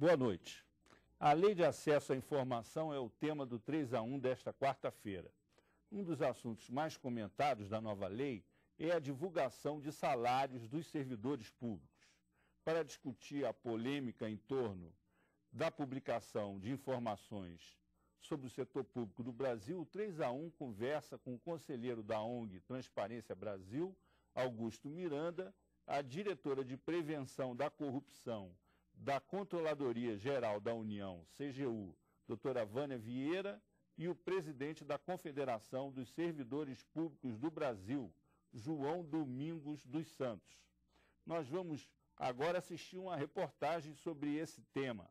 Boa noite. A Lei de Acesso à Informação é o tema do 3 a 1 desta quarta-feira. Um dos assuntos mais comentados da nova lei é a divulgação de salários dos servidores públicos. Para discutir a polêmica em torno da publicação de informações sobre o setor público do Brasil, o 3 a 1 conversa com o conselheiro da ONG Transparência Brasil, Augusto Miranda, a diretora de Prevenção da Corrupção da Controladoria Geral da União, CGU, doutora Vânia Vieira, e o presidente da Confederação dos Servidores Públicos do Brasil, João Domingos dos Santos. Nós vamos agora assistir uma reportagem sobre esse tema.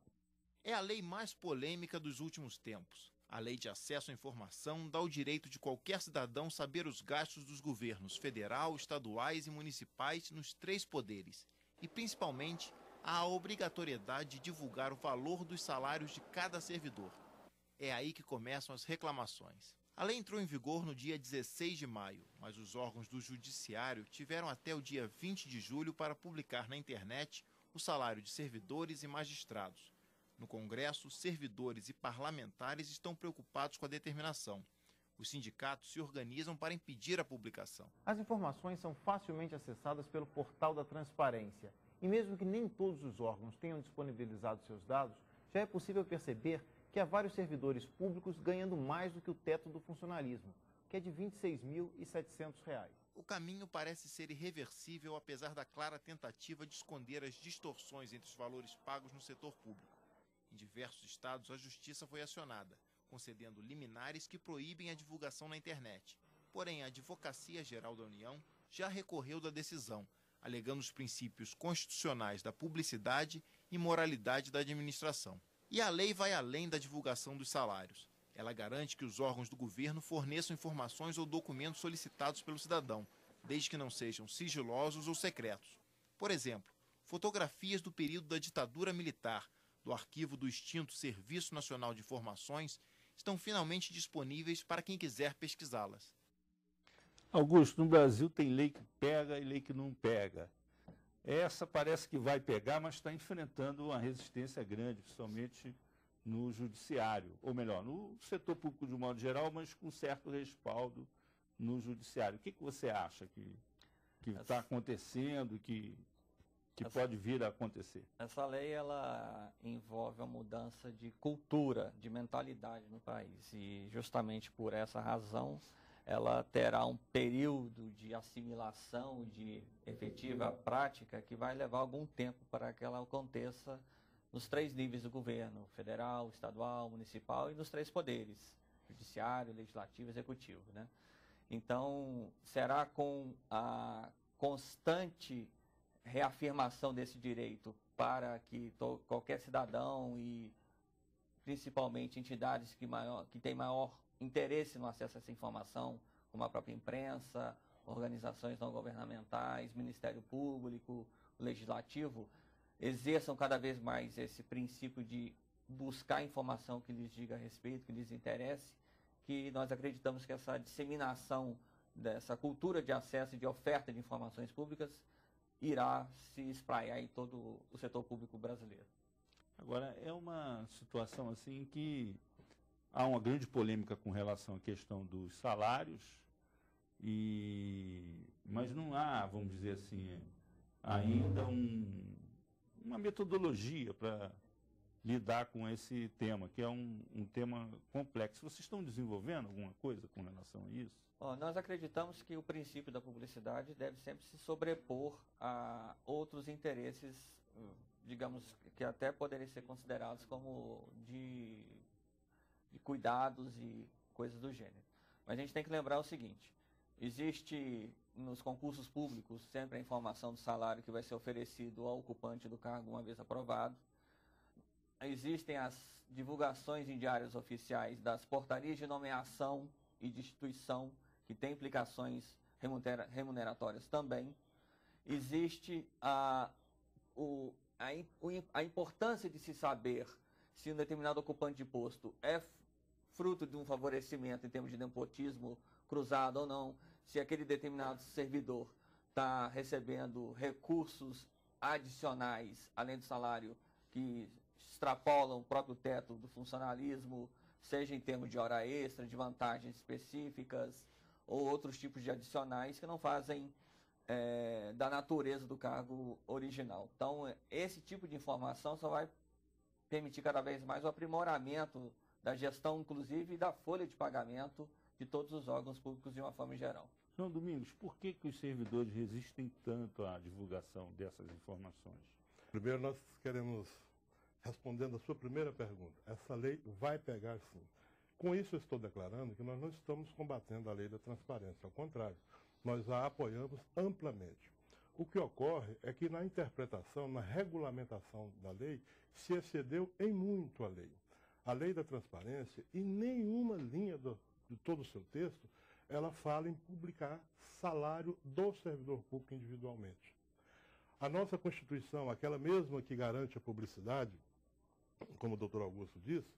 É a lei mais polêmica dos últimos tempos. A Lei de Acesso à Informação dá o direito de qualquer cidadão saber os gastos dos governos federal, estaduais e municipais nos 3 poderes, e principalmente a obrigatoriedade de divulgar o valor dos salários de cada servidor. É aí que começam as reclamações. A lei entrou em vigor no dia 16 de maio, mas os órgãos do Judiciário tiveram até o dia 20 de julho para publicar na internet o salário de servidores e magistrados. No Congresso, servidores e parlamentares estão preocupados com a determinação. Os sindicatos se organizam para impedir a publicação. As informações são facilmente acessadas pelo portal da Transparência. E mesmo que nem todos os órgãos tenham disponibilizado seus dados, já é possível perceber que há vários servidores públicos ganhando mais do que o teto do funcionalismo, que é de R$ 26.700. O caminho parece ser irreversível, apesar da clara tentativa de esconder as distorções entre os valores pagos no setor público. Em diversos estados, a justiça foi acionada, concedendo liminares que proíbem a divulgação na internet. Porém, a Advocacia Geral da União já recorreu da decisão, alegando os princípios constitucionais da publicidade e moralidade da administração. E a lei vai além da divulgação dos salários. Ela garante que os órgãos do governo forneçam informações ou documentos solicitados pelo cidadão, desde que não sejam sigilosos ou secretos. Por exemplo, fotografias do período da ditadura militar, do arquivo do extinto Serviço Nacional de Informações, estão finalmente disponíveis para quem quiser pesquisá-las. Augusto, no Brasil tem lei que pega e lei que não pega. Essa parece que vai pegar, mas está enfrentando uma resistência grande, principalmente no judiciário, ou melhor, no setor público de um modo geral, mas com certo respaldo no judiciário. O que você acha que está acontecendo, que pode vir a acontecer? Essa lei ela envolve a mudança de cultura, de mentalidade no país, e justamente por essa razão ela terá um período de assimilação, de efetiva prática, que vai levar algum tempo para que ela aconteça nos 3 níveis do governo, federal, estadual, municipal e nos 3 poderes, judiciário, legislativo e executivo, né? Então, será com a constante reafirmação desse direito para que qualquer cidadão e principalmente entidades que têm maior interesse no acesso a essa informação, como a própria imprensa, organizações não governamentais, Ministério Público, Legislativo, exerçam cada vez mais esse princípio de buscar informação que lhes diga a respeito, que lhes interesse, que nós acreditamos que essa disseminação dessa cultura de acesso e de oferta de informações públicas irá se espraiar em todo o setor público brasileiro. Agora, é uma situação assim que há uma grande polêmica com relação à questão dos salários, mas não há, vamos dizer assim, ainda uma metodologia para lidar com esse tema, que é um tema complexo. Vocês estão desenvolvendo alguma coisa com relação a isso? Nós acreditamos que o princípio da publicidade deve sempre se sobrepor a outros interesses, digamos, que até poderiam ser considerados como de cuidados e coisas do gênero. Mas a gente tem que lembrar o seguinte: existe nos concursos públicos sempre a informação do salário que vai ser oferecido ao ocupante do cargo uma vez aprovado. Existem as divulgações em diários oficiais das portarias de nomeação e destituição, que tem implicações remuneratórias também. Existe a importância de se saber se um determinado ocupante de posto é fruto de um favorecimento em termos de nepotismo cruzado ou não, se aquele determinado servidor está recebendo recursos adicionais, além do salário, que extrapolam o próprio teto do funcionalismo, seja em termos de hora extra, de vantagens específicas ou outros tipos de adicionais que não fazem da natureza do cargo original. Então, esse tipo de informação só vai permitir cada vez mais o aprimoramento da gestão, inclusive, da folha de pagamento de todos os órgãos públicos de uma forma geral. Senhor Domingos, por que os servidores resistem tanto à divulgação dessas informações? Primeiro, nós queremos, respondendo a sua primeira pergunta, essa lei vai pegar sim. Com isso, eu estou declarando que nós não estamos combatendo a lei da transparência, ao contrário, nós a apoiamos amplamente. O que ocorre é que na interpretação, na regulamentação da lei, se excedeu em muito a lei. A lei da transparência, em nenhuma linha de todo o seu texto, ela fala em publicar salário do servidor público individualmente. A nossa Constituição, aquela mesma que garante a publicidade, como o doutor Augusto disse,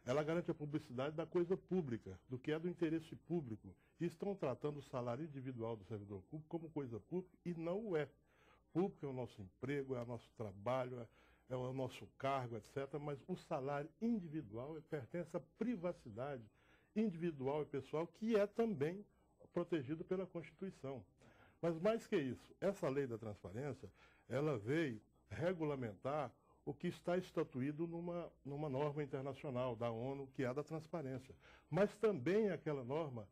ela garante a publicidade da coisa pública, do que é do interesse público. E estão tratando o salário individual do servidor público como coisa pública e não o é. Público é o nosso emprego, é o nosso trabalho, é o nosso cargo, etc. Mas o salário individual pertence à privacidade individual e pessoal, que é também protegido pela Constituição. Mas mais que isso, essa lei da transparência, ela veio regulamentar o que está estatuído numa norma internacional da ONU, que é a da transparência. Mas também aquela norma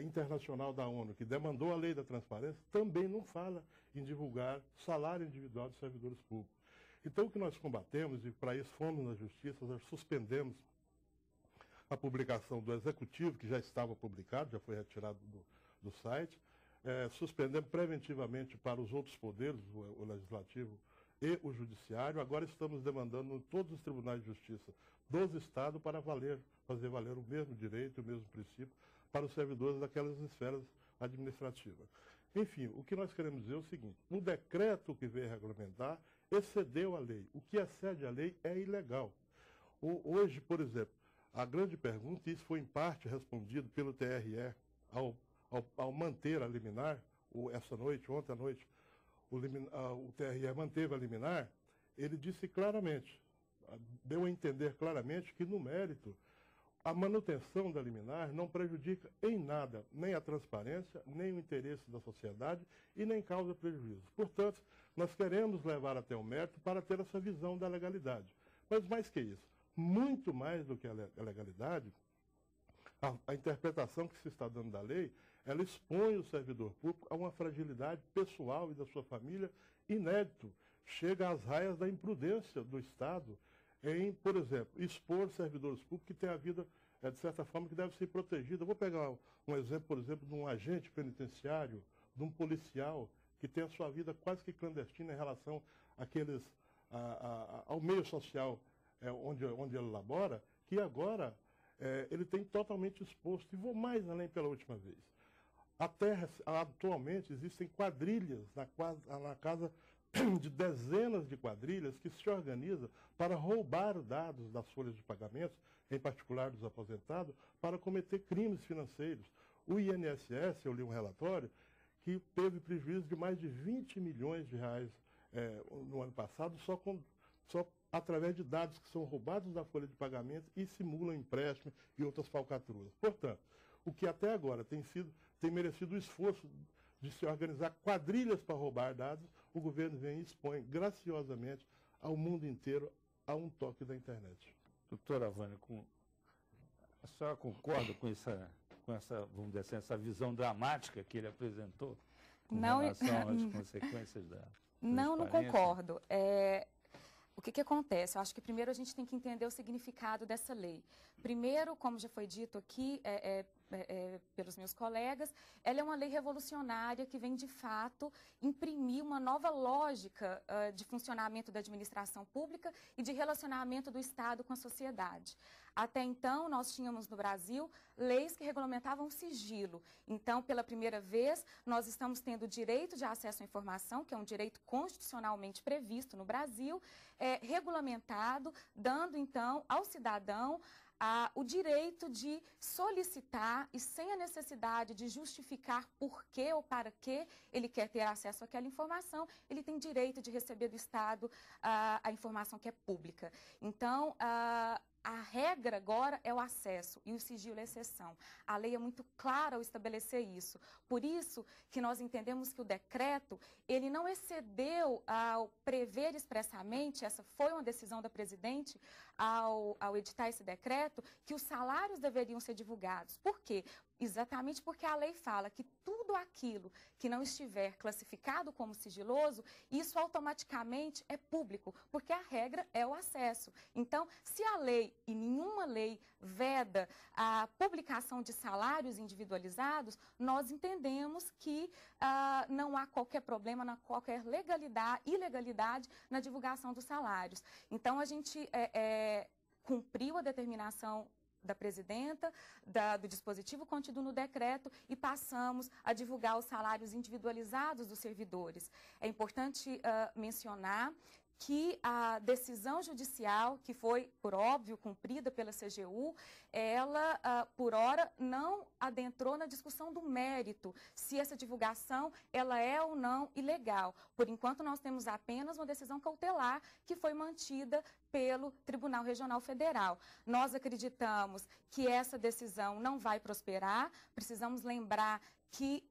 internacional da ONU, que demandou a lei da transparência, também não fala em divulgar salário individual de servidores públicos. Então, o que nós combatemos, e para isso fomos na Justiça, nós suspendemos a publicação do Executivo, que já estava publicado, já foi retirado do site, suspendemos preventivamente para os outros poderes, o Legislativo e o Judiciário. Agora estamos demandando em todos os tribunais de justiça dos estados para fazer valer o mesmo direito, o mesmo princípio para os servidores daquelas esferas administrativas. Enfim, o que nós queremos dizer é o seguinte: o decreto que veio regulamentar excedeu a lei. O que excede a lei é ilegal. Hoje, por exemplo, a grande pergunta, e isso foi em parte respondido pelo TRE ao manter a liminar, ontem à noite, o TRE manteve a liminar, ele disse claramente, deu a entender claramente que, no mérito, a manutenção da liminar não prejudica em nada nem a transparência, nem o interesse da sociedade e nem causa prejuízo. Portanto, nós queremos levar até o mérito para ter essa visão da legalidade. Mas mais que isso, muito mais do que a legalidade, a interpretação que se está dando da lei, ela expõe o servidor público a uma fragilidade pessoal e da sua família inédito. Chega às raias da imprudência do Estado em, por exemplo, expor servidores públicos que têm a vida, de certa forma, que deve ser protegida. Eu vou pegar um exemplo, por exemplo, de um agente penitenciário, de um policial, que tem a sua vida quase que clandestina em relação ao meio social onde ele labora, que agora ele tem totalmente exposto. E vou mais além pela última vez. Atualmente existem quadrilhas na casa de dezenas de quadrilhas que se organizam para roubar dados das folhas de pagamento, em particular dos aposentados, para cometer crimes financeiros. O INSS, eu li um relatório, que teve prejuízo de mais de 20 milhões de reais no ano passado, só através de dados que são roubados da folha de pagamento e simulam empréstimo e outras falcatruas. Portanto, o que até agora tem merecido o esforço de se organizar quadrilhas para roubar dados, o governo vem e expõe graciosamente ao mundo inteiro a um toque da internet. Doutora Vânia, a senhora concorda com essa, vamos dizer assim, essa visão dramática que ele apresentou com relação às consequências da Não concordo. O que acontece? Eu acho que primeiro a gente tem que entender o significado dessa lei. Primeiro, como já foi dito aqui pelos meus colegas, ela é uma lei revolucionária que vem, de fato, imprimir uma nova lógica de funcionamento da administração pública e de relacionamento do Estado com a sociedade. Até então, nós tínhamos no Brasil leis que regulamentavam o sigilo. Então, pela primeira vez, nós estamos tendo o direito de acesso à informação, que é um direito constitucionalmente previsto no Brasil, regulamentado, dando, então, ao cidadão o direito de solicitar e sem a necessidade de justificar por que ou para que ele quer ter acesso àquela informação, ele tem direito de receber do Estado a informação que é pública. Então, a regra agora é o acesso e o sigilo é exceção. A lei é muito clara ao estabelecer isso. Por isso que nós entendemos que o decreto, ele não excedeu ao prever expressamente, essa foi uma decisão da presidente, ao editar esse decreto, que os salários deveriam ser divulgados. Por quê? Exatamente porque a lei fala que tudo aquilo que não estiver classificado como sigiloso, isso automaticamente é público, porque a regra é o acesso. Então, se a lei, e nenhuma lei, veda a publicação de salários individualizados, nós entendemos que não há qualquer problema, não há qualquer ilegalidade na divulgação dos salários. Então, a gente cumpriu a determinação da presidenta, do dispositivo contido no decreto e passamos a divulgar os salários individualizados dos servidores. É importante mencionar que a decisão judicial, que foi, por óbvio, cumprida pela CGU, ela, por hora, não adentrou na discussão do mérito, se essa divulgação ela é ou não ilegal. Por enquanto, nós temos apenas uma decisão cautelar que foi mantida pelo Tribunal Regional Federal. Nós acreditamos que essa decisão não vai prosperar, precisamos lembrar que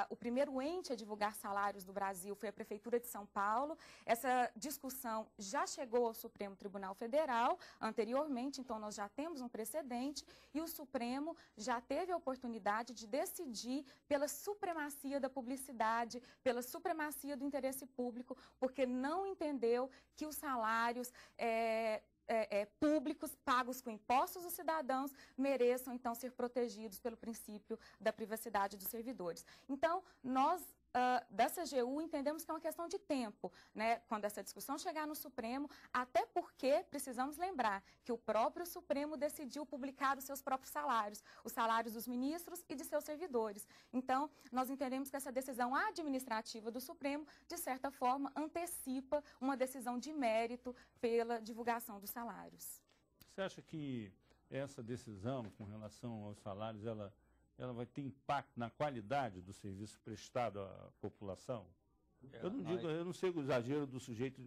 o primeiro ente a divulgar salários do Brasil foi a Prefeitura de São Paulo. Essa discussão já chegou ao Supremo Tribunal Federal anteriormente, então nós já temos um precedente e o Supremo já teve a oportunidade de decidir pela supremacia da publicidade, pela supremacia do interesse público, porque não entendeu que os salários públicos, pagos com impostos dos cidadãos, mereçam, então, ser protegidos pelo princípio da privacidade dos servidores. Então, nós, da CGU, entendemos que é uma questão de tempo, né, quando essa discussão chegar no Supremo, até porque precisamos lembrar que o próprio Supremo decidiu publicar os seus próprios salários, os salários dos ministros e de seus servidores. Então, nós entendemos que essa decisão administrativa do Supremo, de certa forma, antecipa uma decisão de mérito pela divulgação dos salários. Você acha que essa decisão com relação aos salários, ela vai ter impacto na qualidade do serviço prestado à população? Eu não sei o exagero do sujeito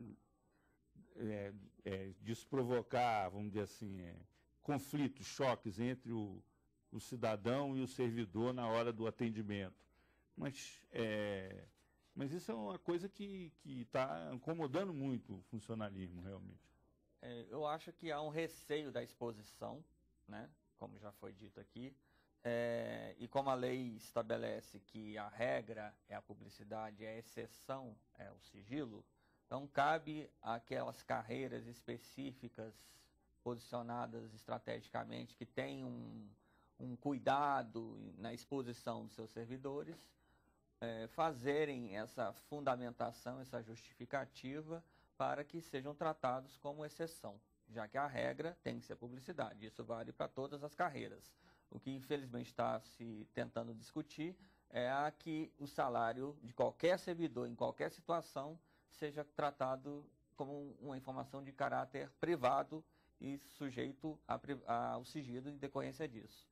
disso provocar, vamos dizer assim, conflitos, choques entre o cidadão e o servidor na hora do atendimento. Mas isso é uma coisa que está incomodando muito o funcionalismo, realmente. Eu acho que há um receio da exposição, né, como já foi dito aqui, e como a lei estabelece que a regra é a publicidade, a exceção é o sigilo, então cabe àquelas carreiras específicas posicionadas estrategicamente que têm um cuidado na exposição dos seus servidores, fazerem essa fundamentação, essa justificativa para que sejam tratados como exceção, já que a regra tem que ser publicidade. Isso vale para todas as carreiras. O que infelizmente está se tentando discutir é que o salário de qualquer servidor, em qualquer situação, seja tratado como uma informação de caráter privado e sujeito ao sigilo em decorrência disso.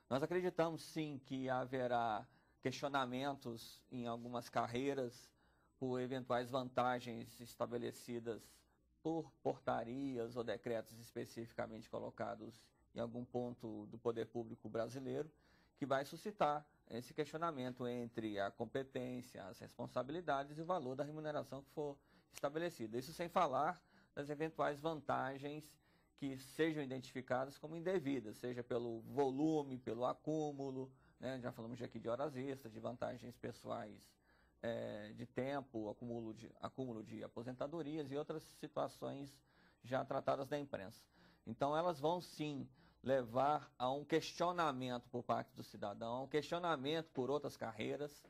Nós acreditamos sim que haverá questionamentos em algumas carreiras por eventuais vantagens estabelecidas por portarias ou decretos especificamente colocados em algum ponto do poder público brasileiro, que vai suscitar esse questionamento entre a competência, as responsabilidades e o valor da remuneração que for estabelecida. Isso sem falar das eventuais vantagens que sejam identificadas como indevidas, seja pelo volume, pelo acúmulo, né? Já falamos aqui de horas extras, de vantagens pessoais de tempo, acúmulo de aposentadorias e outras situações já tratadas na imprensa. Então, elas vão sim levar a um questionamento por parte do cidadão, a um questionamento por outras carreiras,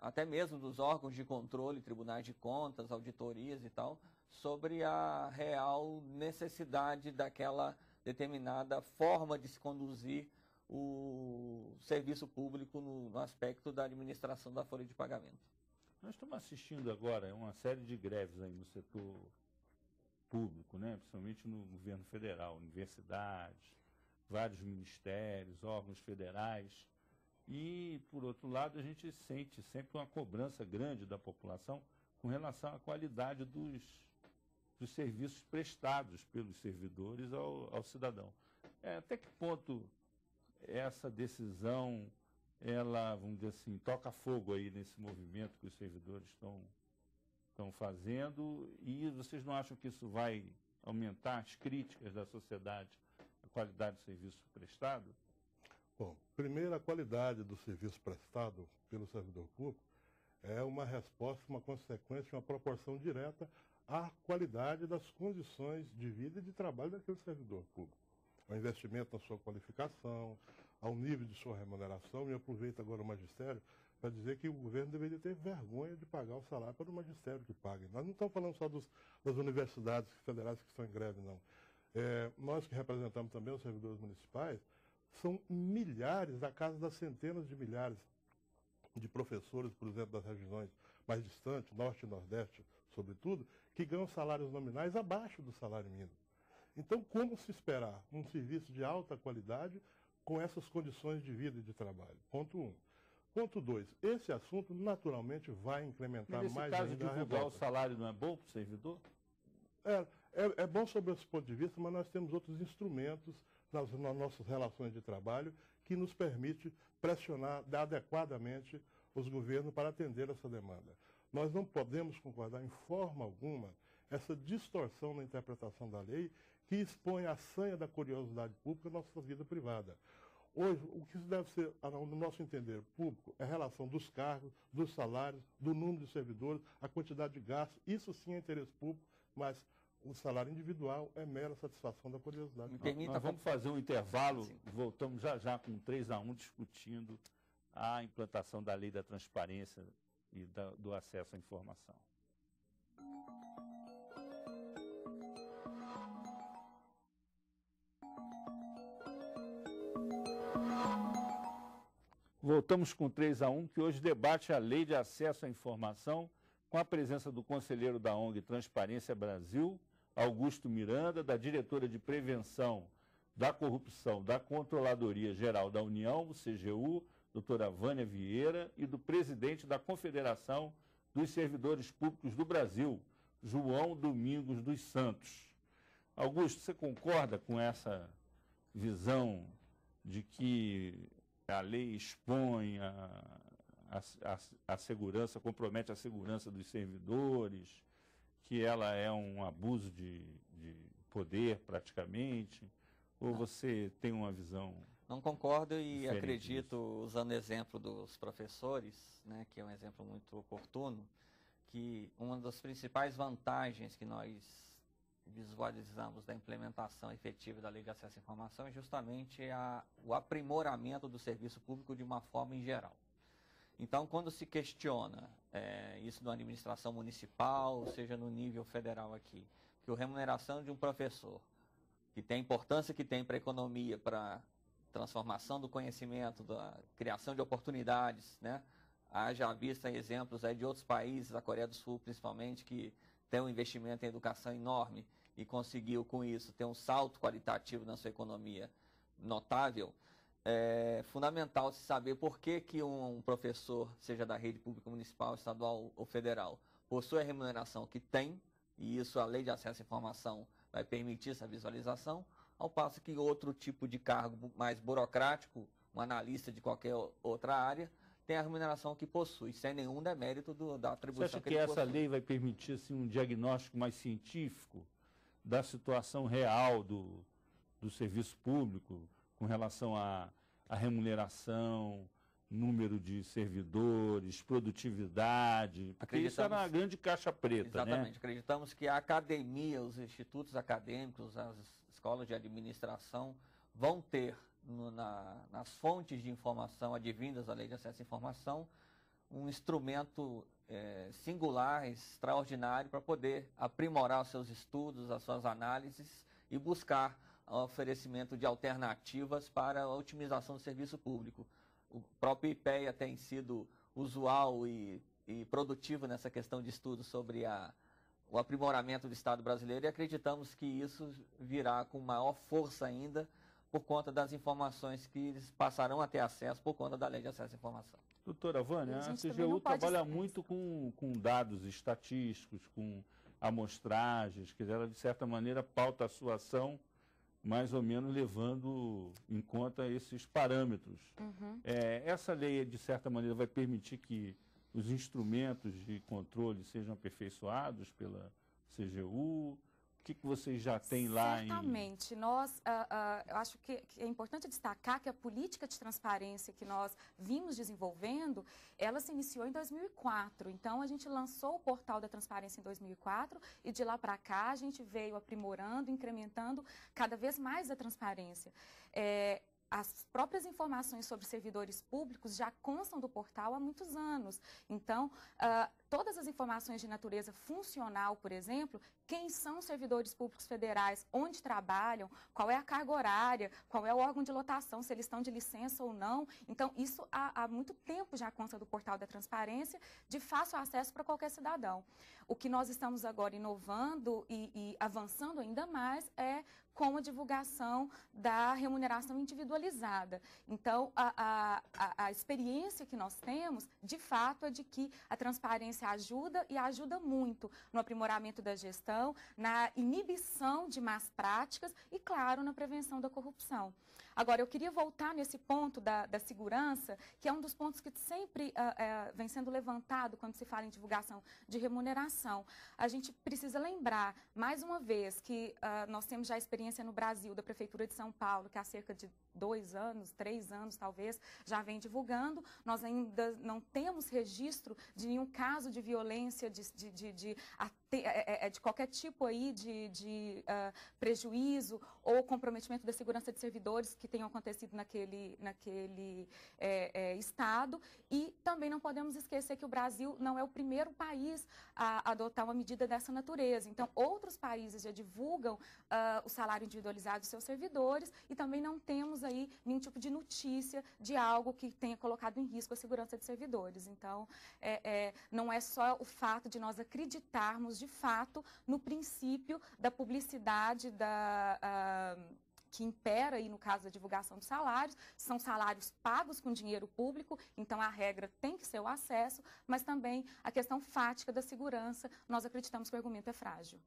até mesmo dos órgãos de controle, tribunais de contas, auditorias e tal, sobre a real necessidade daquela determinada forma de se conduzir o serviço público no aspecto da administração da folha de pagamento. Nós estamos assistindo agora uma série de greves aí no setor público, né? Principalmente no governo federal, universidades, vários ministérios, órgãos federais. E, por outro lado, a gente sente sempre uma cobrança grande da população com relação à qualidade dos serviços prestados pelos servidores ao cidadão. Até que ponto essa decisão, ela, vamos dizer assim, toca fogo aí nesse movimento que os servidores estão fazendo, e vocês não acham que isso vai aumentar as críticas da sociedade à qualidade do serviço prestado? Bom, primeiro, a qualidade do serviço prestado pelo servidor público é uma resposta, uma consequência, uma proporção direta à qualidade das condições de vida e de trabalho daquele servidor público. Ao investimento na sua qualificação, ao nível de sua remuneração, e aproveito agora o magistério para dizer que o governo deveria ter vergonha de pagar o salário para o magistério que pague. Nós não estamos falando só das universidades federais que estão em greve, não. Nós que representamos também os servidores municipais, são milhares, da casa das centenas de milhares de professores, por exemplo, das regiões mais distantes, norte e nordeste, sobretudo, que ganham salários nominais abaixo do salário mínimo. Então, como se esperar um serviço de alta qualidade com essas condições de vida e de trabalho? Ponto 1. Ponto 2. Esse assunto, naturalmente, vai incrementar mais ainda a revolta. Nesse caso, divulgar o salário não é bom para o servidor? É bom sob esse ponto de vista, mas nós temos outros instrumentos nas nossas relações de trabalho que nos permite pressionar adequadamente os governos para atender essa demanda. Nós não podemos concordar em forma alguma essa distorção na interpretação da lei que expõe a sanha da curiosidade pública à nossa vida privada. Hoje, o que deve ser, no nosso entender, público, é a relação dos cargos, dos salários, do número de servidores, a quantidade de gastos. Isso sim é interesse público, mas o salário individual é mera satisfação da curiosidade. Nós vamos fazer um intervalo, voltamos já com 3-1 discutindo a implantação da lei da transparência e do acesso à informação. Voltamos com 3-1, que hoje debate a lei de acesso à informação, com a presença do conselheiro da ONG Transparência Brasil, Augusto Miranda, da diretora de Prevenção da Corrupção da Controladoria Geral da União, o CGU, doutora Vânia Vieira, e do presidente da Confederação dos Servidores Públicos do Brasil, João Domingos dos Santos. Augusto, você concorda com essa visão de que a lei expõe a segurança, compromete a segurança dos servidores, que ela é um abuso de poder praticamente, ou você tem uma visão? Não concordo e diferente acredito, disso? Usando o exemplo dos professores, né, que é um exemplo muito oportuno, que uma das principais vantagens que nós visualizamos da implementação efetiva da Lei de Acesso à Informação é justamente o aprimoramento do serviço público de uma forma em geral. Então, quando se questiona isso na administração municipal, seja no nível federal aqui, que a remuneração de um professor, que tem a importância que tem para a economia, para a transformação do conhecimento, da criação de oportunidades, né? Haja vista exemplos aí de outros países, a Coreia do Sul principalmente, que tem um investimento em educação enorme e conseguiu com isso ter um salto qualitativo na sua economia notável. É fundamental se saber por que um professor, seja da rede pública municipal, estadual ou federal, possui a remuneração que tem, e isso a Lei de Acesso à Informação vai permitir essa visualização, ao passo que outro tipo de cargo mais burocrático, um analista de qualquer outra área, tem a remuneração que possui, sem nenhum demérito da atribuição Você acha que ele possui. essa lei vai permitir assim, um diagnóstico mais científico da situação real do serviço público com relação à remuneração, número de servidores, produtividade? Porque isso era uma grande caixa preta, exatamente, né? Acreditamos que a academia, os institutos acadêmicos, as escolas de administração vão ter nas fontes de informação advindas da Lei de Acesso à Informação um instrumento singular, extraordinário para poder aprimorar os seus estudos, as suas análises e buscar o oferecimento de alternativas para a otimização do serviço público. O próprio IPEA tem sido usual e produtivo nessa questão de estudo sobre o aprimoramento do Estado brasileiro e acreditamos que isso virá com maior força ainda por conta das informações que eles passarão a ter acesso por conta da Lei de Acesso à Informação. Doutora Vânia, a gente CGU trabalha muito com dados estatísticos, com amostragens, que ela, de certa maneira, pauta a sua ação mais ou menos levando em conta esses parâmetros. Essa lei, de certa maneira, vai permitir que os instrumentos de controle sejam aperfeiçoados pela CGU? O que vocês já têm lá em... Certamente. Eu acho que é importante destacar que a política de transparência que nós vimos desenvolvendo, ela se iniciou em 2004. Então, a gente lançou o portal da transparência em 2004 e de lá para cá a gente veio aprimorando, incrementando cada vez mais a transparência. As próprias informações sobre servidores públicos já constam do portal há muitos anos. Então, todas as informações de natureza funcional, por exemplo, quem são os servidores públicos federais, onde trabalham, qual é a carga horária, qual é o órgão de lotação, se eles estão de licença ou não. Então, isso há muito tempo já consta do portal da transparência, de fácil acesso para qualquer cidadão. O que nós estamos agora inovando e avançando ainda mais é com a divulgação da remuneração individualizada. Então, a experiência que nós temos, de fato, é de que a transparência ajuda e ajuda muito no aprimoramento da gestão, na inibição de más práticas e, claro, na prevenção da corrupção. Agora, eu queria voltar nesse ponto da segurança, que é um dos pontos que sempre vem sendo levantado quando se fala em divulgação de remuneração. A gente precisa lembrar, mais uma vez, que nós temos já a experiência no Brasil da Prefeitura de São Paulo, que há cerca de 2 anos, 3 anos talvez, já vem divulgando. Nós ainda não temos registro de nenhum caso de violência, de qualquer tipo aí de prejuízo ou comprometimento da segurança de servidores que tenham acontecido naquele estado. E também não podemos esquecer que o Brasil não é o primeiro país a adotar uma medida dessa natureza. Então, outros países já divulgam o salário individualizado dos seus servidores e também não temos aí nenhum tipo de notícia de algo que tenha colocado em risco a segurança de servidores. Então, não é só o fato de nós acreditarmos, de fato, no princípio da publicidade que impera aí no caso da divulgação dos salários. São salários pagos com dinheiro público, então a regra tem que ser o acesso, mas também a questão fática da segurança, nós acreditamos que o argumento é frágil.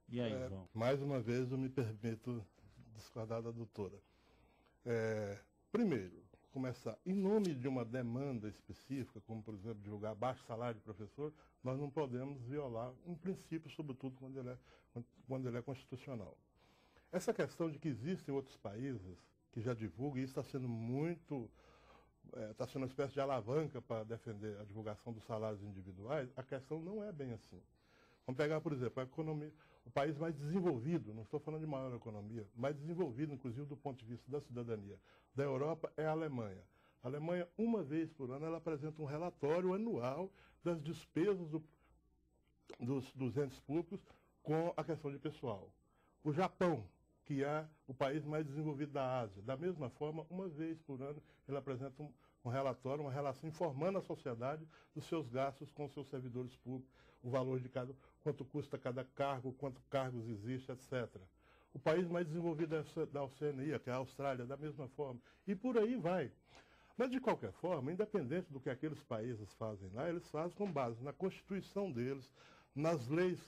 E aí, João? Mais uma vez eu me permito discordar da doutora. Primeiro, começar, em nome de uma demanda específica, como por exemplo divulgar baixo salário de professor, nós não podemos violar um princípio, sobretudo quando ele é constitucional. Essa questão de que existem outros países que já divulgam, e isso está sendo está sendo uma espécie de alavanca para defender a divulgação dos salários individuais, a questão não é bem assim. Vamos pegar, por exemplo, a economia, o país mais desenvolvido, não estou falando de maior economia, mais desenvolvido, inclusive do ponto de vista da cidadania, da Europa é a Alemanha. A Alemanha, uma vez por ano, ela apresenta um relatório anual das despesas dos entes públicos com a questão de pessoal. O Japão, que é o país mais desenvolvido da Ásia, da mesma forma, uma vez por ano, ele apresenta um relatório, uma relação informando a sociedade dos seus gastos com os seus servidores públicos, o valor de quanto custa cada cargo, quantos cargos existem, etc. O país mais desenvolvido da Oceania, que é a Austrália, da mesma forma. E por aí vai. Mas, de qualquer forma, independente do que aqueles países fazem lá, eles fazem com base na Constituição deles, nas leis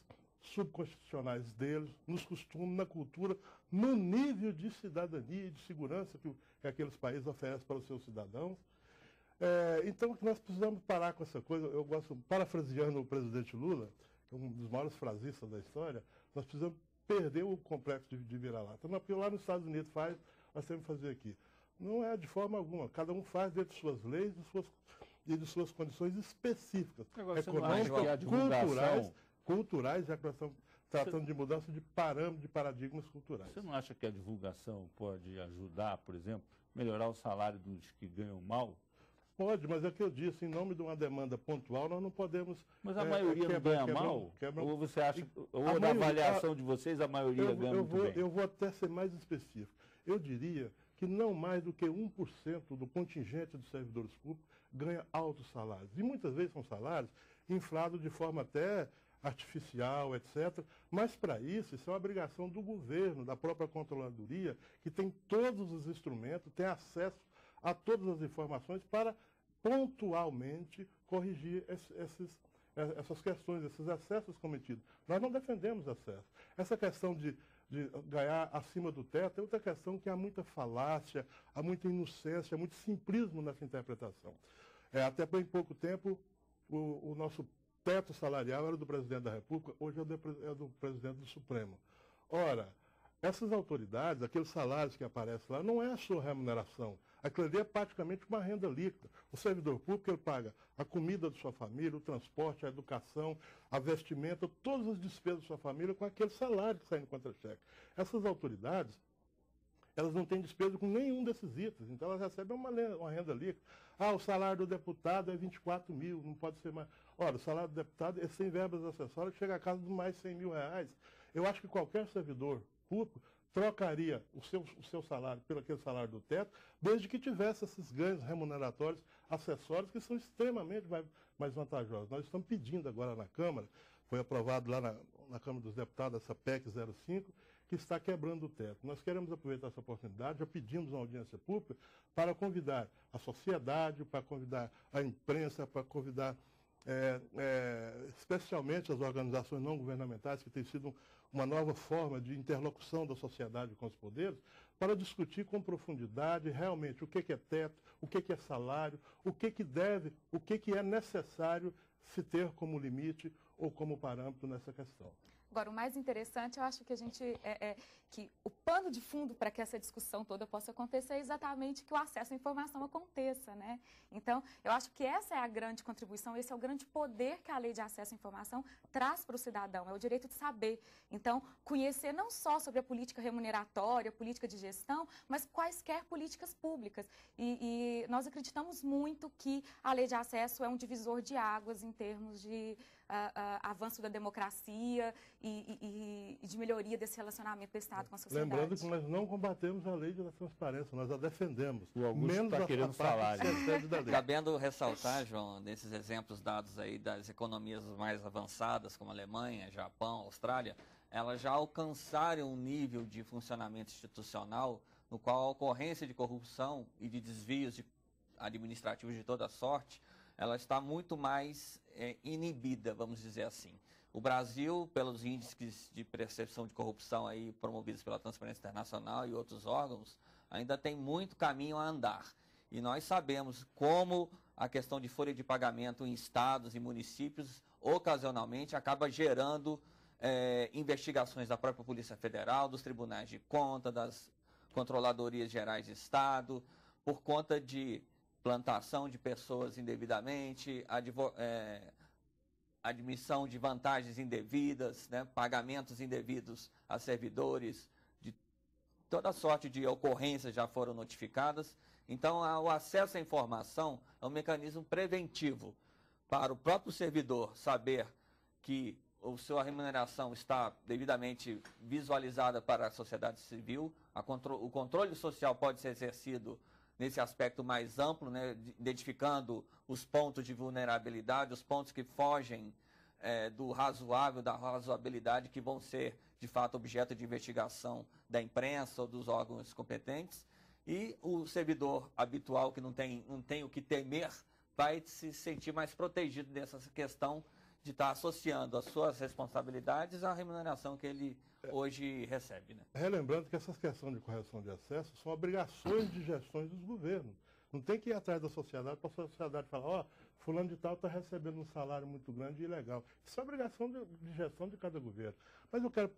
subconstitucionais deles, nos costumes, na cultura, no nível de cidadania e de segurança que aqueles países oferecem para os seus cidadãos. Então, nós precisamos parar com essa coisa. Eu gosto, parafraseando o presidente Lula, que é um dos maiores frasistas da história, nós precisamos perder o complexo de vira-lata. Porque lá nos Estados Unidos nós temos que fazer aqui. Não é de forma alguma. Cada um faz dentro de suas leis e de suas condições específicas, econômicas, culturais, já que nós estamos tratando de mudança de parâmetros, de paradigmas culturais. Você não acha que a divulgação pode ajudar, por exemplo, melhorar o salário dos que ganham mal? Pode, mas é o que eu disse, em nome de uma demanda pontual, nós não podemos... Mas a maioria não ganha mal? Ou você acha, ou na avaliação de vocês, a maioria ganha muito bem? Eu vou até ser mais específico. Eu diria que não mais do que 1% do contingente dos servidores públicos ganha altos salários. E muitas vezes são salários inflados de forma até artificial, etc. Mas, para isso é uma obrigação do governo, da própria controladoria, que tem todos os instrumentos, tem acesso a todas as informações para pontualmente corrigir essas questões, esses excessos cometidos. Nós não defendemos excesso. Essa questão de ganhar acima do teto é outra questão que há muita falácia, há muita inocência, há muito simplismo nessa interpretação. Até bem pouco tempo, o nosso teto salarial era do presidente da República, hoje é do presidente do Supremo. Ora, essas autoridades, aqueles salários que aparecem lá, não é a sua remuneração. Aquilo ali é praticamente uma renda líquida. O servidor público, ele paga a comida da sua família, o transporte, a educação, a vestimenta, todas as despesas da sua família com aquele salário que sai no contra-cheque. Essas autoridades, elas não têm despesa com nenhum desses itens, então elas recebem uma renda líquida. O salário do deputado é 24 mil, não pode ser mais. Ora, o salário do deputado é sem verbas acessórias, chega a casa de mais 100 mil reais. Eu acho que qualquer servidor público trocaria o seu salário pelo aquele salário do teto, desde que tivesse esses ganhos remuneratórios acessórios que são extremamente mais vantajosos. Nós estamos pedindo agora na Câmara, foi aprovado lá na Câmara dos Deputados essa PEC 05, que está quebrando o teto. Nós queremos aproveitar essa oportunidade, já pedimos uma audiência pública para convidar a sociedade, para convidar a imprensa, para convidar especialmente as organizações não governamentais, que tem sido uma nova forma de interlocução da sociedade com os poderes, para discutir com profundidade realmente o que é teto, o que é salário, o que é necessário se ter como limite ou como parâmetro nessa questão. Agora, o mais interessante, eu acho que que o pano de fundo para que essa discussão toda possa acontecer é exatamente que o acesso à informação aconteça, né? Então, eu acho que essa é a grande contribuição, esse é o grande poder que a Lei de Acesso à Informação traz para o cidadão, é o direito de saber. Então, conhecer não só sobre a política remuneratória, política de gestão, mas quaisquer políticas públicas. E nós acreditamos muito que a Lei de Acesso é um divisor de águas em termos de avanço da democracia e de melhoria desse relacionamento do Estado com a sociedade. Lembrando que nós não combatemos a lei da transparência, nós a defendemos. O Augusto está querendo salário. Cabendo ressaltar, João, desses exemplos dados aí das economias mais avançadas, como Alemanha, Japão, Austrália, elas já alcançaram um nível de funcionamento institucional no qual a ocorrência de corrupção e de desvios administrativos de toda sorte, ela está muito mais inibida, vamos dizer assim. O Brasil, pelos índices de percepção de corrupção aí promovidos pela Transparência Internacional e outros órgãos, ainda tem muito caminho a andar. E nós sabemos como a questão de folha de pagamento em estados e municípios, ocasionalmente, acaba gerando investigações da própria Polícia Federal, dos tribunais de conta, das controladorias gerais de Estado, por conta de plantação de pessoas indevidamente, admissão de vantagens indevidas, né, pagamentos indevidos a servidores, de toda sorte de ocorrências já foram notificadas. Então, o acesso à informação é um mecanismo preventivo para o próprio servidor saber que a sua remuneração está devidamente visualizada para a sociedade civil, o controle social pode ser exercido nesse aspecto mais amplo, né, identificando os pontos de vulnerabilidade, os pontos que fogem do razoável, da razoabilidade, que vão ser, de fato, objeto de investigação da imprensa ou dos órgãos competentes. E o servidor habitual, que não tem o que temer, vai se sentir mais protegido dessa questão de estar associando as suas responsabilidades à remuneração que ele hoje recebe, né? Relembrando que essas questões de correção de acesso são obrigações de gestões dos governos. Não tem que ir atrás da sociedade para a sociedade falar, fulano de tal está recebendo um salário muito grande e ilegal. Isso é obrigação de gestão de cada governo. Mas eu quero,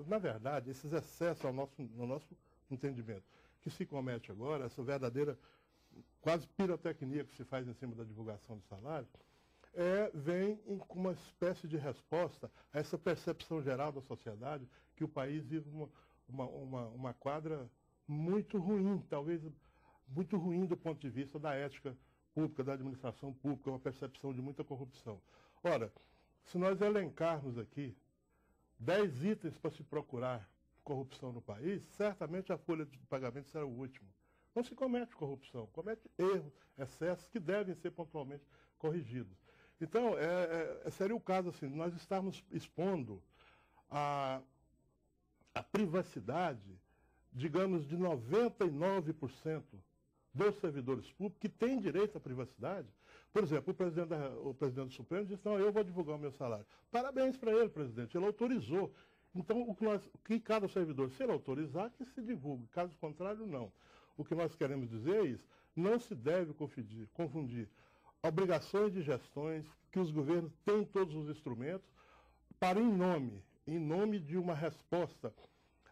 na verdade, esses excessos no nosso entendimento que se comete agora, essa verdadeira quase pirotecnia que se faz em cima da divulgação de salário, vem com uma espécie de resposta a essa percepção geral da sociedade que o país vive uma quadra muito ruim, talvez muito ruim do ponto de vista da ética pública, da administração pública, uma percepção de muita corrupção. Ora, se nós elencarmos aqui 10 itens para se procurar corrupção no país, certamente a folha de pagamento será o último. Não se comete corrupção, comete erros, excessos que devem ser pontualmente corrigidos. Então, seria o caso assim, nós estarmos expondo a privacidade, digamos, de 99% dos servidores públicos que têm direito à privacidade. Por exemplo, o presidente do Supremo disse, não, eu vou divulgar o meu salário. Parabéns para ele, presidente, ele autorizou. Então, o que cada servidor, se ele autorizar, que se divulgue, caso contrário, não. O que nós queremos dizer é isso, não se deve confundir obrigações de gestões, que os governos têm todos os instrumentos, para em nome de uma resposta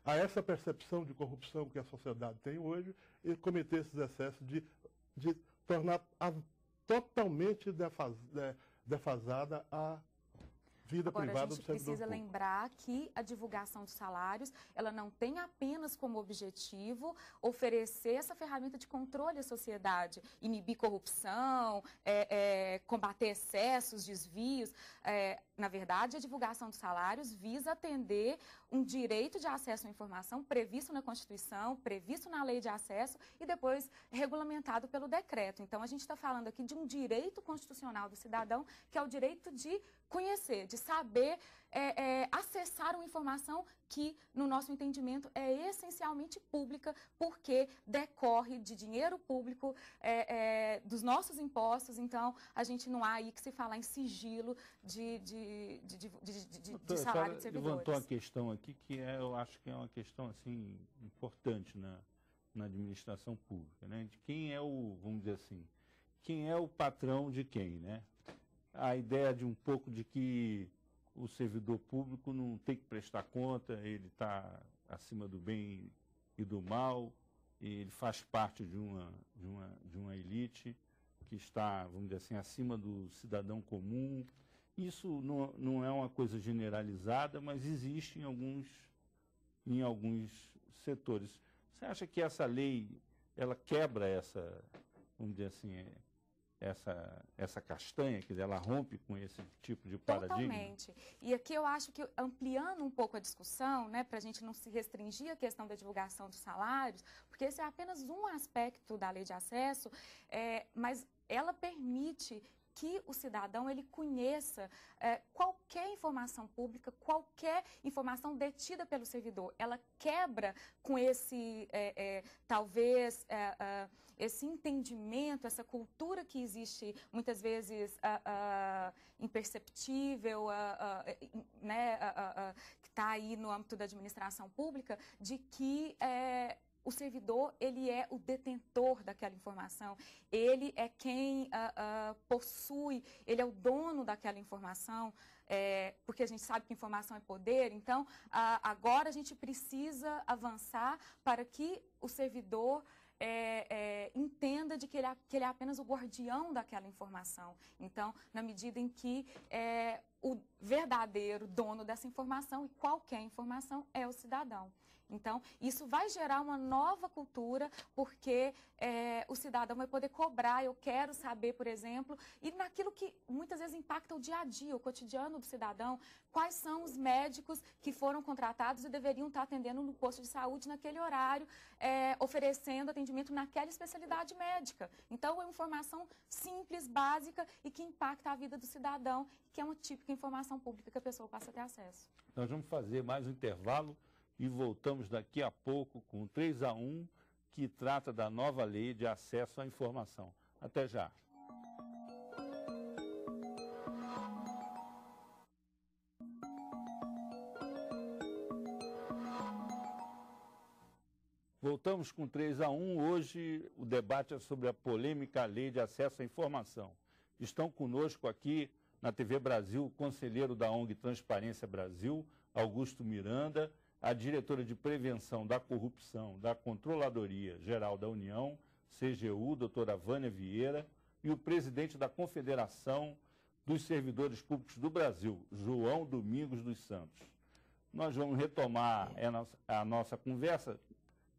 a essa percepção de corrupção que a sociedade tem hoje, e cometer esses excessos de tornar totalmente defasada a vida privada do servidor público. Agora, a gente precisa lembrar que a divulgação de salários, ela não tem apenas como objetivo oferecer essa ferramenta de controle à sociedade, inibir corrupção, combater excessos, desvios. Na verdade, a divulgação de salários visa atender um direito de acesso à informação previsto na Constituição, previsto na Lei de Acesso e depois regulamentado pelo decreto. Então, a gente está falando aqui de um direito constitucional do cidadão, que é o direito de conhecer, de saber acessar uma informação que, no nosso entendimento, é essencialmente pública, porque decorre de dinheiro público, dos nossos impostos. Então, a gente não há aí que se falar em sigilo de salário de servidores. Levantou uma questão aqui que eu acho que é uma questão assim, importante na administração pública, né? De quem é vamos dizer assim, quem é o patrão de quem, né? A ideia de um pouco de que o servidor público não tem que prestar conta, ele está acima do bem e do mal, ele faz parte de uma elite que está, vamos dizer assim, acima do cidadão comum. Isso não é uma coisa generalizada, mas existe em alguns setores. Você acha que essa lei, ela quebra essa, vamos dizer assim, essa castanha, quer dizer, ela rompe com esse tipo de paradigma? Totalmente. E aqui eu acho que, ampliando um pouco a discussão, né, para a gente não se restringir à questão da divulgação dos salários, porque esse é apenas um aspecto da Lei de Acesso, mas ela permite que o cidadão ele conheça qualquer informação pública, qualquer informação detida pelo servidor. Ela quebra com esse, talvez, esse entendimento, essa cultura que existe, muitas vezes imperceptível, né, que está aí no âmbito da administração pública, de que o servidor, ele é o detentor daquela informação, ele é quem possui, ele é o dono daquela informação, porque a gente sabe que informação é poder. Então, agora a gente precisa avançar para que o servidor entenda de que ele é apenas o guardião daquela informação. Então, na medida em que o verdadeiro dono dessa informação, e qualquer informação, é o cidadão. Então, isso vai gerar uma nova cultura, porque o cidadão vai poder cobrar, eu quero saber, por exemplo, e naquilo que muitas vezes impacta o dia a dia, o cotidiano do cidadão, quais são os médicos que foram contratados e deveriam estar atendendo no posto de saúde naquele horário, oferecendo atendimento naquela especialidade médica. Então, é uma informação simples, básica e que impacta a vida do cidadão, que é uma típica informação pública que a pessoa passa a ter acesso. Nós vamos fazer mais um intervalo e voltamos daqui a pouco com o 3-a-1, que trata da nova lei de acesso à informação. Até já. Voltamos com 3-a-1. Hoje o debate é sobre a polêmica lei de acesso à informação. Estão conosco aqui na TV Brasil o conselheiro da ONG Transparência Brasil, Augusto Miranda, a diretora de Prevenção da Corrupção da Controladoria Geral da União, CGU, doutora Vânia Vieira, e o presidente da Confederação dos Servidores Públicos do Brasil, João Domingos dos Santos. Nós vamos retomar a nossa conversa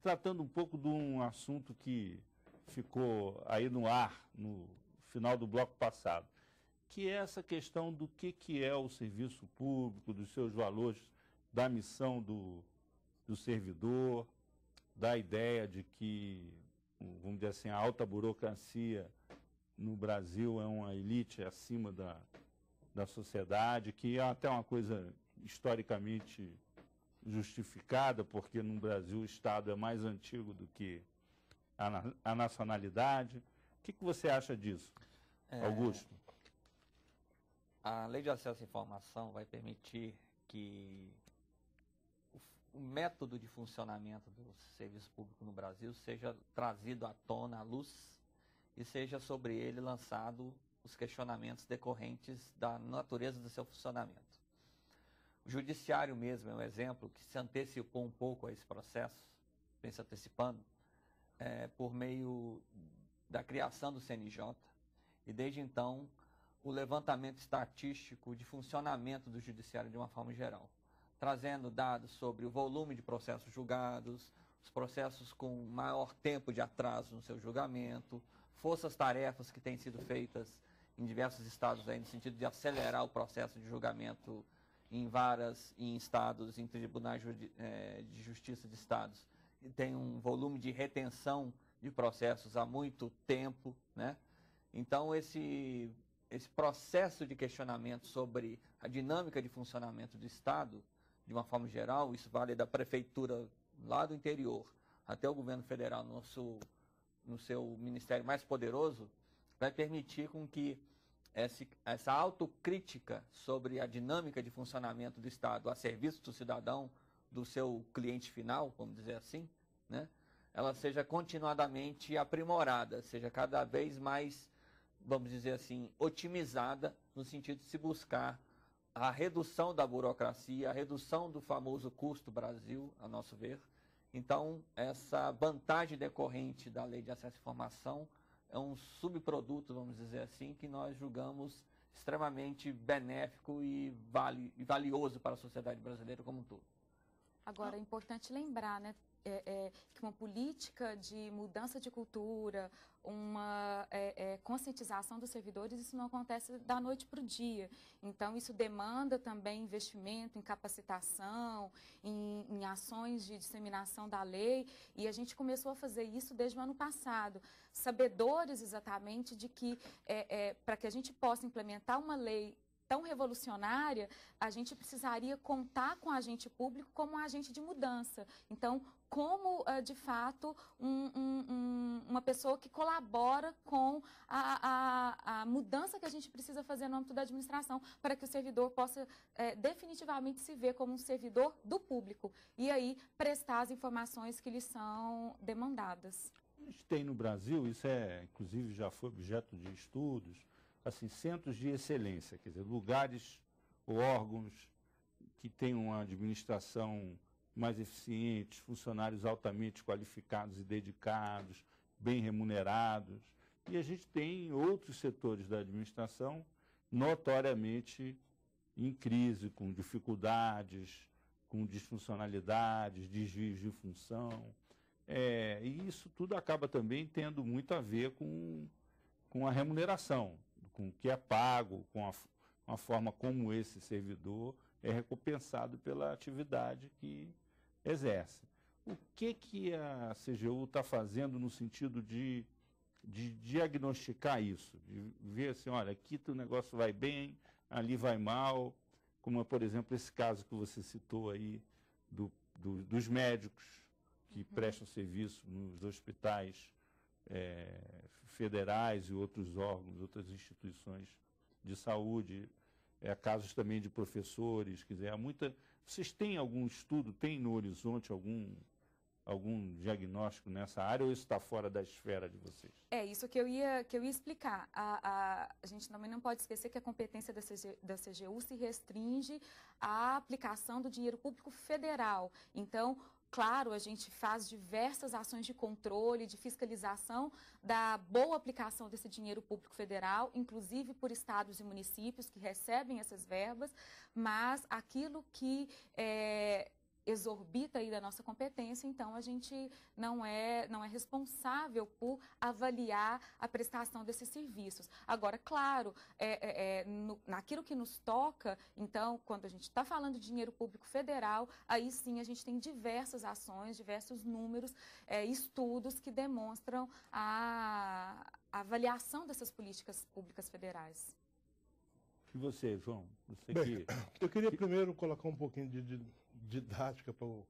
tratando um pouco de um assunto que ficou aí no ar no final do bloco passado, que é essa questão do que é o serviço público, dos seus valores, da missão do servidor, da ideia de que, vamos dizer assim, a alta burocracia no Brasil é uma elite acima da sociedade, que é até uma coisa historicamente justificada, porque no Brasil o Estado é mais antigo do que a nacionalidade. O que você acha disso, Augusto? A Lei de Acesso à Informação vai permitir que o método de funcionamento do serviço público no Brasil seja trazido à tona, à luz, e seja sobre ele lançado os questionamentos decorrentes da natureza do seu funcionamento. O judiciário mesmo é um exemplo que se antecipou um pouco a esse processo, vem se antecipando, por meio da criação do CNJ, e desde então o levantamento estatístico de funcionamento do judiciário de uma forma geral, trazendo dados sobre o volume de processos julgados, os processos com maior tempo de atraso no seu julgamento, forças-tarefas que têm sido feitas em diversos estados aí, no sentido de acelerar o processo de julgamento em estados, em tribunais de justiça de estados, e tem um volume de retenção de processos há muito tempo, né? Então, esse processo de questionamento sobre a dinâmica de funcionamento do Estado, de uma forma geral, isso vale da prefeitura lá do interior até o governo federal no seu ministério mais poderoso, vai permitir com que essa autocrítica sobre a dinâmica de funcionamento do Estado a serviço do cidadão, do seu cliente final, vamos dizer assim, né, ela seja continuadamente aprimorada, seja cada vez mais, vamos dizer assim, otimizada, no sentido de se buscar a redução da burocracia, a redução do famoso custo Brasil, a nosso ver. Então, essa vantagem decorrente da Lei de Acesso à Informação é um subproduto, vamos dizer assim, que nós julgamos extremamente benéfico e valioso para a sociedade brasileira como um todo. Agora, é importante lembrar, né, que uma política de mudança de cultura, uma conscientização dos servidores, isso não acontece da noite para o dia. Então, isso demanda também investimento em capacitação, em ações de disseminação da lei, e a gente começou a fazer isso desde o ano passado, sabedores exatamente de que, para que a gente possa implementar uma lei tão revolucionária, a gente precisaria contar com o agente público como um agente de mudança. Então, como, de fato, uma pessoa que colabora com a mudança que a gente precisa fazer no âmbito da administração, para que o servidor possa definitivamente se ver como um servidor do público e aí prestar as informações que lhe são demandadas. A gente tem no Brasil, isso inclusive já foi objeto de estudos, assim, centros de excelência, quer dizer, lugares ou órgãos que tenham uma administração mais eficiente, funcionários altamente qualificados e dedicados, bem remunerados. E a gente tem outros setores da administração notoriamente em crise, com dificuldades, com disfuncionalidades, desvios de função. E isso tudo acaba também tendo muito a ver com a remuneração, com o que é pago, com a forma como esse servidor é recompensado pela atividade que exerce. O que a CGU está fazendo no sentido de diagnosticar isso, de ver assim, olha, aqui o negócio vai bem, ali vai mal, como, por exemplo, esse caso que você citou aí dos médicos que prestam serviço nos hospitais federais e outros órgãos, outras instituições de saúde, casos também de professores, quer dizer, vocês têm algum estudo, tem no horizonte algum diagnóstico nessa área, ou isso está fora da esfera de vocês? É isso que eu ia explicar. A gente também não pode esquecer que a competência da CGU se restringe à aplicação do dinheiro público federal. Então, claro, a gente faz diversas ações de controle, de fiscalização da boa aplicação desse dinheiro público federal, inclusive por estados e municípios que recebem essas verbas, mas aquilo que exorbita aí da nossa competência, então a gente não é responsável por avaliar a prestação desses serviços. Agora, claro, naquilo que nos toca, então, quando a gente está falando de dinheiro público federal, aí sim a gente tem diversas ações, diversos números, estudos que demonstram a avaliação dessas políticas públicas federais. E você, João? Bem, eu queria primeiro colocar um pouquinho de didática para o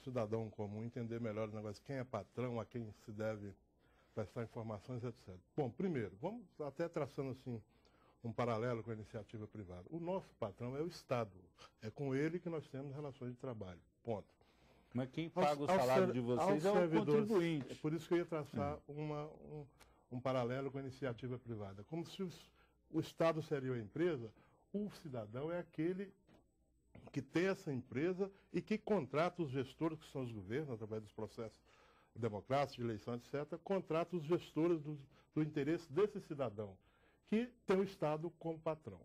cidadão comum entender melhor o negócio, quem é patrão, a quem se deve prestar informações, etc. Bom, primeiro, vamos até traçando assim um paralelo com a iniciativa privada. O nosso patrão é o Estado, é com ele que nós temos relações de trabalho, ponto. Mas quem paga o salário de vocês é o contribuinte. É por isso que eu ia traçar um paralelo com a iniciativa privada. Como se o Estado seria a empresa, o cidadão é aquele que tem essa empresa e que contrata os gestores, que são os governos, através dos processos democráticos, de eleição, etc., contrata os gestores do interesse desse cidadão, que tem o Estado como patrão.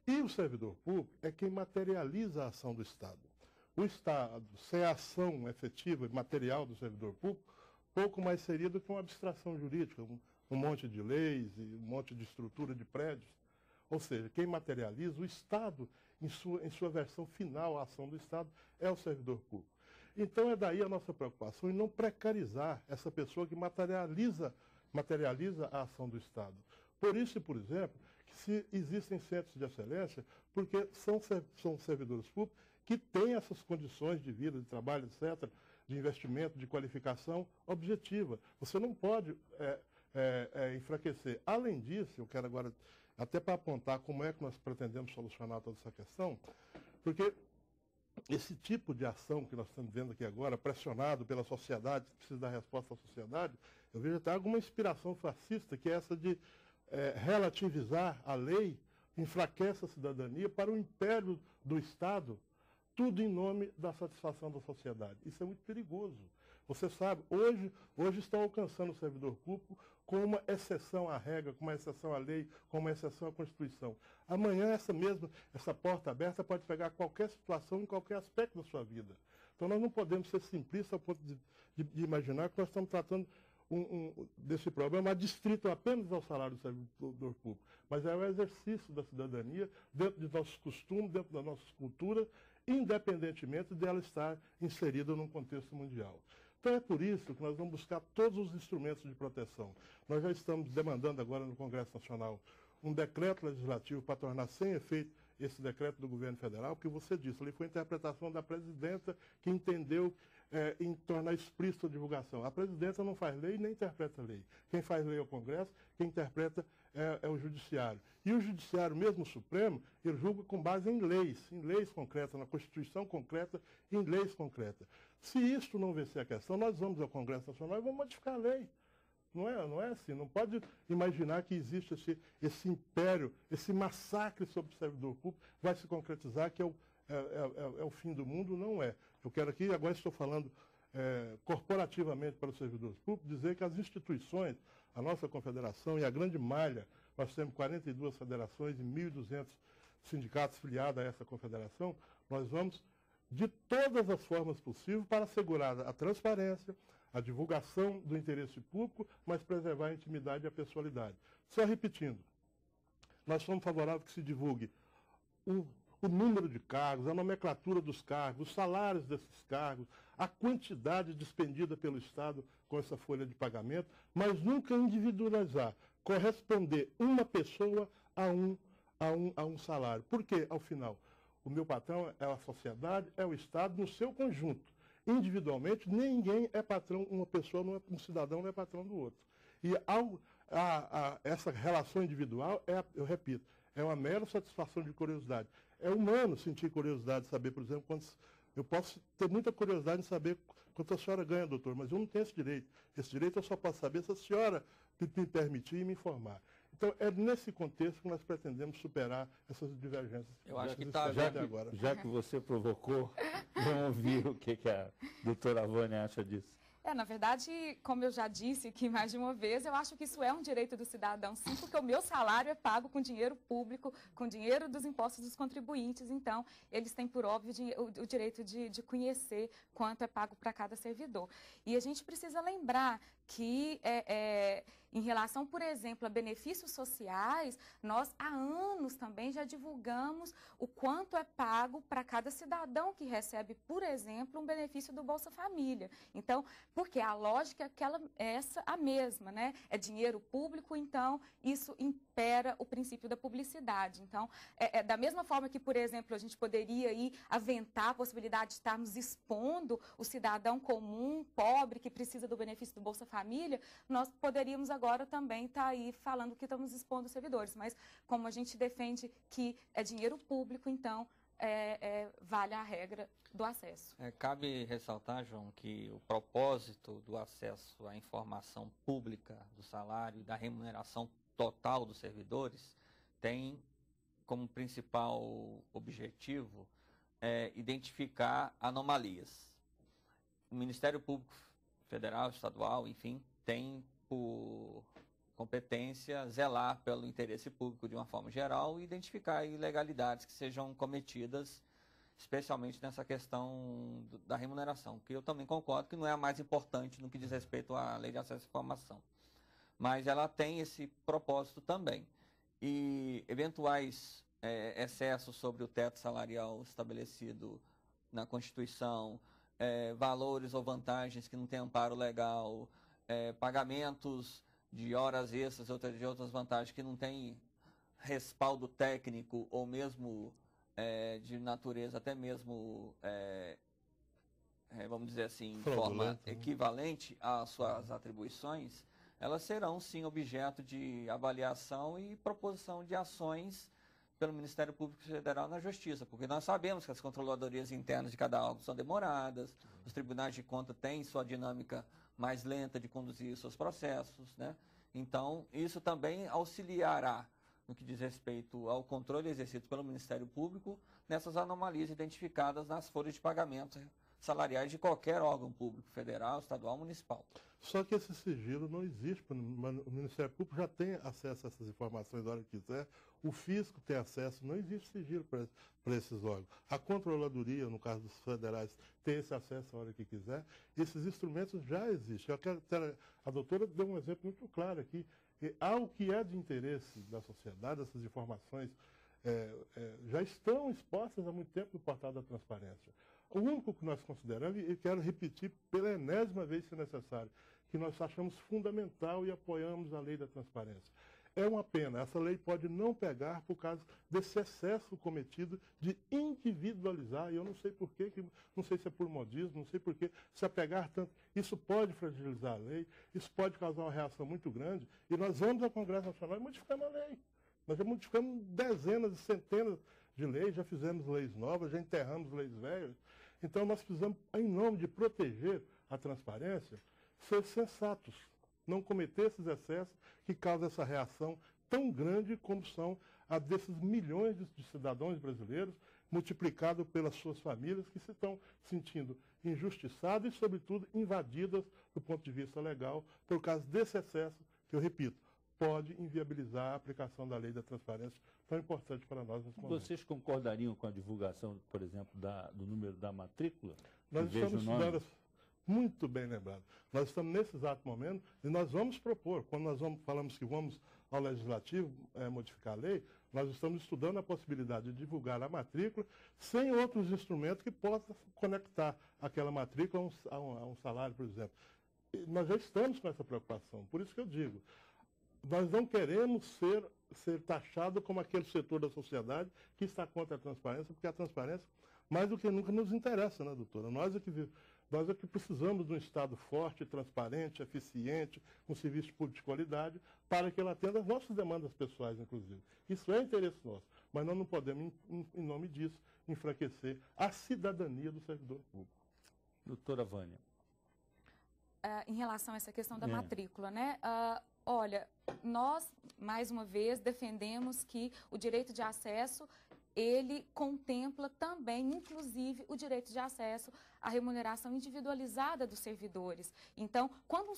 E o servidor público é quem materializa a ação do Estado. O Estado, sem a ação efetiva e material do servidor público, pouco mais seria do que uma abstração jurídica, um monte de leis e um monte de estrutura de prédios. Ou seja, quem materializa o Estado, em sua versão final, a ação do Estado, é o servidor público. Então é daí a nossa preocupação em não precarizar essa pessoa que materializa a ação do Estado. Por isso, por exemplo, que se existem centros de excelência, porque são servidores públicos que têm essas condições de vida, de trabalho, etc., de investimento, de qualificação objetiva. Você não pode enfraquecer. Além disso, eu quero agora, até para apontar como é que nós pretendemos solucionar toda essa questão, porque esse tipo de ação que nós estamos vendo aqui agora, pressionado pela sociedade, que precisa dar resposta à sociedade, eu vejo até alguma inspiração fascista, que é essa de relativizar a lei, enfraquece a cidadania para o império do Estado, tudo em nome da satisfação da sociedade. Isso é muito perigoso. Você sabe, hoje estão alcançando o servidor público com uma exceção à regra, com uma exceção à lei, com uma exceção à Constituição. Amanhã essa porta aberta pode pegar qualquer situação em qualquer aspecto da sua vida. Então nós não podemos ser simplistas ao ponto de imaginar que nós estamos tratando desse problema adstrito apenas ao salário do servidor público, mas é o exercício da cidadania dentro de nossos costumes, dentro da nossa cultura, independentemente dela estar inserida num contexto mundial. Então é por isso que nós vamos buscar todos os instrumentos de proteção. Nós já estamos demandando agora no Congresso Nacional um decreto legislativo para tornar sem efeito esse decreto do governo federal, que você disse, ali foi a interpretação da presidenta que entendeu em tornar explícita a divulgação. A presidenta não faz lei nem interpreta lei. Quem faz lei é o Congresso, quem interpreta é o Judiciário. E o Judiciário, mesmo o Supremo, ele julga com base em leis concretas, na Constituição concreta, em leis concretas. Se isto não vencer a questão, nós vamos ao Congresso Nacional e vamos modificar a lei. Não é assim. Não pode imaginar que existe esse império, esse massacre sobre o servidor público vai se concretizar, que é o fim do mundo. Não é. Eu quero aqui, agora estou falando corporativamente para os servidores públicos, dizer que as instituições, a nossa confederação e a grande malha, nós temos 42 federações e 1.200 sindicatos filiados a essa confederação, nós vamos de todas as formas possíveis para assegurar a transparência, a divulgação do interesse público, mas preservar a intimidade e a pessoalidade. Só repetindo, nós somos favoráveis que se divulgue o número de cargos, a nomenclatura dos cargos, os salários desses cargos, a quantidade despendida pelo Estado com essa folha de pagamento, mas nunca individualizar, corresponder uma pessoa a um salário. Porque, ao final, o meu patrão é a sociedade, é o Estado no seu conjunto. Individualmente, ninguém é patrão, uma pessoa, um cidadão não é patrão do outro. E essa relação individual, eu repito, é uma mera satisfação de curiosidade. É humano sentir curiosidade de saber, por exemplo, eu posso ter muita curiosidade em saber quanto a senhora ganha, doutor, mas eu não tenho esse direito. Esse direito eu só posso saber se a senhora me permitir e me informar. Então, é nesse contexto que nós pretendemos superar essas divergências. Eu acho que está já que você provocou, vamos ouvir o que a doutora Vânia acha disso. Na verdade, como eu já disse aqui mais de uma vez, eu acho que isso é um direito do cidadão, sim, porque o meu salário é pago com dinheiro público, com dinheiro dos impostos dos contribuintes, então eles têm, por óbvio, o direito de conhecer quanto é pago para cada servidor. E a gente precisa lembrar que, em relação, por exemplo, a benefícios sociais, nós há anos também já divulgamos o quanto é pago para cada cidadão que recebe, por exemplo, um benefício do Bolsa Família. Então, porque a lógica é a mesma, né? É dinheiro público, então isso impera o princípio da publicidade. Então, da mesma forma que, por exemplo, a gente poderia aí aventar a possibilidade de estarmos expondo o cidadão comum, pobre, que precisa do benefício do Bolsa Família, nós poderíamos agora também estar aí falando que estamos expondo os servidores. Mas como a gente defende que é dinheiro público, então vale a regra do acesso. Cabe ressaltar, João, que o propósito do acesso à informação pública do salário e da remuneração total dos servidores tem como principal objetivo identificar anomalias. O Ministério Público Federal, Estadual, enfim, tem por competência zelar pelo interesse público de uma forma geral e identificar ilegalidades que sejam cometidas, especialmente nessa questão da remuneração, que eu também concordo que não é a mais importante no que diz respeito à Lei de Acesso à Informação. Mas ela tem esse propósito também. E eventuais excessos sobre o teto salarial estabelecido na Constituição, valores ou vantagens que não têm amparo legal, pagamentos de horas extras, de outras vantagens que não têm respaldo técnico ou mesmo de natureza até mesmo, vamos dizer assim, de forma equivalente às suas atribuições, elas serão sim objeto de avaliação e proposição de ações pelo Ministério Público Federal na Justiça, porque nós sabemos que as controladorias internas de cada órgão são demoradas, os tribunais de conta têm sua dinâmica mais lenta de conduzir seus processos, né? Então, isso também auxiliará no que diz respeito ao controle exercido pelo Ministério Público nessas anomalias identificadas nas folhas de pagamento salariais de qualquer órgão público, federal, estadual, municipal. Só que esse sigilo não existe, o Ministério Público já tem acesso a essas informações na hora que quiser, o fisco tem acesso, não existe sigilo para esses órgãos. A controladoria, no caso dos federais, tem esse acesso a hora que quiser, esses instrumentos já existem. A doutora deu um exemplo muito claro aqui, ao que é de interesse da sociedade, essas informações já estão expostas há muito tempo no portal da transparência. O único que nós consideramos, e quero repetir pela enésima vez se necessário, que nós achamos fundamental e apoiamos a lei da transparência. É uma pena, essa lei pode não pegar por causa desse excesso cometido de individualizar, e eu não sei porquê, não sei se é por modismo, não sei porquê, se apegar tanto. Isso pode fragilizar a lei, isso pode causar uma reação muito grande, e nós vamos ao Congresso Nacional e modificamos a lei. Nós já modificamos dezenas e centenas de leis, já fizemos leis novas, já enterramos leis velhas. Então nós precisamos, em nome de proteger a transparência, ser sensatos, não cometer esses excessos que causam essa reação tão grande como são a desses milhões de cidadãos brasileiros, multiplicado pelas suas famílias que se estão sentindo injustiçadas e, sobretudo, invadidas do ponto de vista legal por causa desse excesso, que eu repito, pode inviabilizar a aplicação da lei da transparência tão importante para nós nesse momento. Vocês concordariam com a divulgação, por exemplo, do número da matrícula? Nós estamos estudando, muito bem lembrado, nós estamos nesse exato momento e nós vamos propor, quando nós falamos que vamos ao Legislativo modificar a lei, nós estamos estudando a possibilidade de divulgar a matrícula sem outros instrumentos que possam conectar aquela matrícula a um salário, por exemplo. E nós já estamos com essa preocupação, por isso que eu digo, nós não queremos ser taxados como aquele setor da sociedade que está contra a transparência, porque a transparência, mais do que nunca, nos interessa, né, doutora? Nós é que precisamos de um Estado forte, transparente, eficiente, um serviço público de qualidade, para que ele atenda às nossas demandas pessoais, inclusive. Isso é interesse nosso, mas nós não podemos, em nome disso, enfraquecer a cidadania do servidor público. Doutora Vânia. Em relação a essa questão da matrícula, né? Olha, nós, mais uma vez, defendemos que o direito de acesso, ele contempla também, inclusive, o direito de acesso à remuneração individualizada dos servidores. Então, quando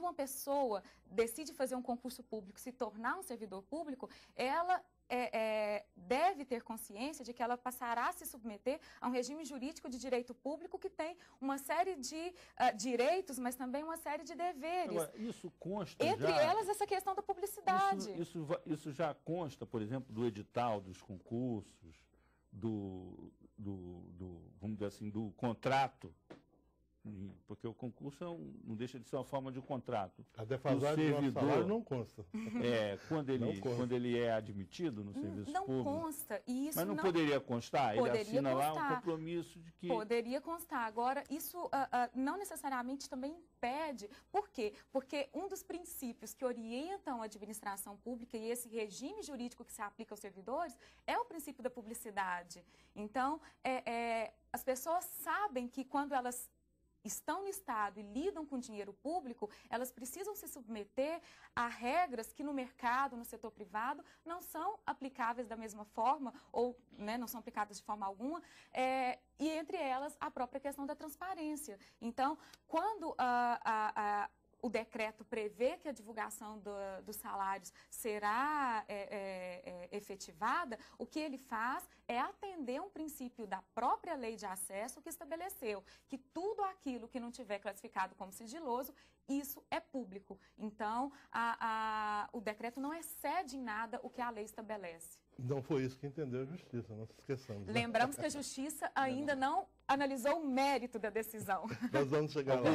uma pessoa decide fazer um concurso público, se tornar um servidor público, ela deve ter consciência de que ela passará a se submeter a um regime jurídico de direito público que tem uma série de direitos, mas também uma série de deveres. Agora, isso consta Entre já, elas, essa questão da publicidade. Isso já consta, por exemplo, do edital dos concursos, vamos dizer assim, do contrato, porque o concurso não deixa de ser uma forma de contrato. A defasagem do nosso salário não consta. Quando ele é admitido no serviço público. Não consta. E isso mas não poderia constar? Ele assina lá um compromisso de que... Poderia constar. Agora, isso não necessariamente também impede. Por quê? Porque um dos princípios que orientam a administração pública e esse regime jurídico que se aplica aos servidores é o princípio da publicidade. Então, as pessoas sabem que quando elas estão no Estado e lidam com dinheiro público, elas precisam se submeter a regras que no mercado, no setor privado, não são aplicáveis da mesma forma ou não são aplicadas de forma alguma, e entre elas a própria questão da transparência. Então, quando o decreto prevê que a divulgação dos salários será efetivada, o que ele faz é atender um princípio da própria lei de acesso que estabeleceu que tudo aquilo que não tiver classificado como sigiloso, isso é público. Então, o decreto não excede em nada o que a lei estabelece. Não foi isso que entendeu a Justiça, não se esqueçamos. Lembramos que a Justiça ainda não analisou o mérito da decisão. Nós vamos chegar lá.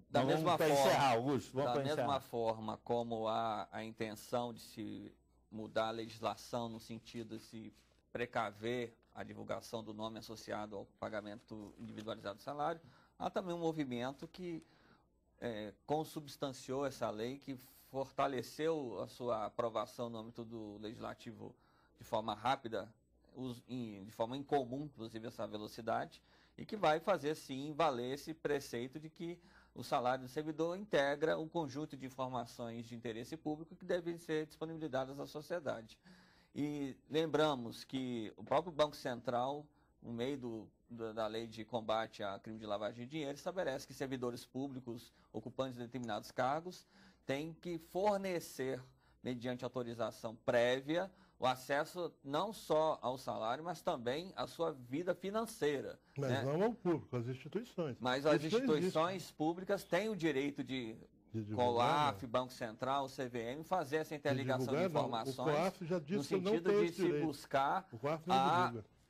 Da mesma forma como há a intenção de se mudar a legislação no sentido de se precaver a divulgação do nome associado ao pagamento individualizado do salário, há também um movimento que consubstanciou essa lei, que fortaleceu a sua aprovação no âmbito do legislativo de forma rápida, de forma incomum, inclusive, essa velocidade, e que vai fazer, sim, valer esse preceito de que o salário do servidor integra um conjunto de informações de interesse público que devem ser disponibilizadas à sociedade. E lembramos que o próprio Banco Central, no meio da lei de combate a crime de lavagem de dinheiro, estabelece que servidores públicos ocupantes de determinados cargos têm que fornecer, mediante autorização prévia, o acesso não só ao salário, mas também à sua vida financeira. Mas não ao público, às instituições. Mas as instituições públicas têm o direito de COAF, Banco Central, CVM, fazer essa interligação de informações, o COAF já disse no sentido de se buscar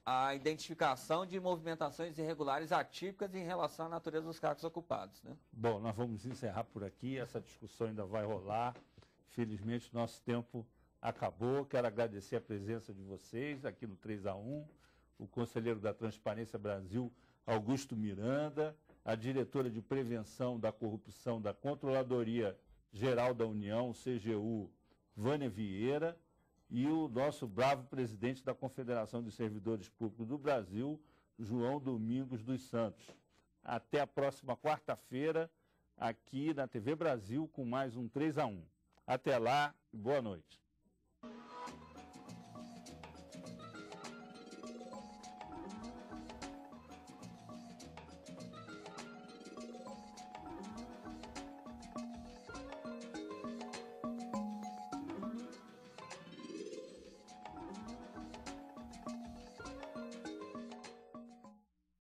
a identificação de movimentações irregulares atípicas em relação à natureza dos cargos ocupados. Bom, nós vamos encerrar por aqui, essa discussão ainda vai rolar. Felizmente, nosso tempo acabou. Quero agradecer a presença de vocês aqui no 3-1, o conselheiro da Transparência Brasil, Augusto Miranda, a diretora de Prevenção da Corrupção da Controladoria Geral da União, CGU, Vânia Vieira, e o nosso bravo presidente da Confederação dos Servidores Públicos do Brasil, João Domingos dos Santos. Até a próxima quarta-feira, aqui na TV Brasil, com mais um 3-1. Até lá, boa noite.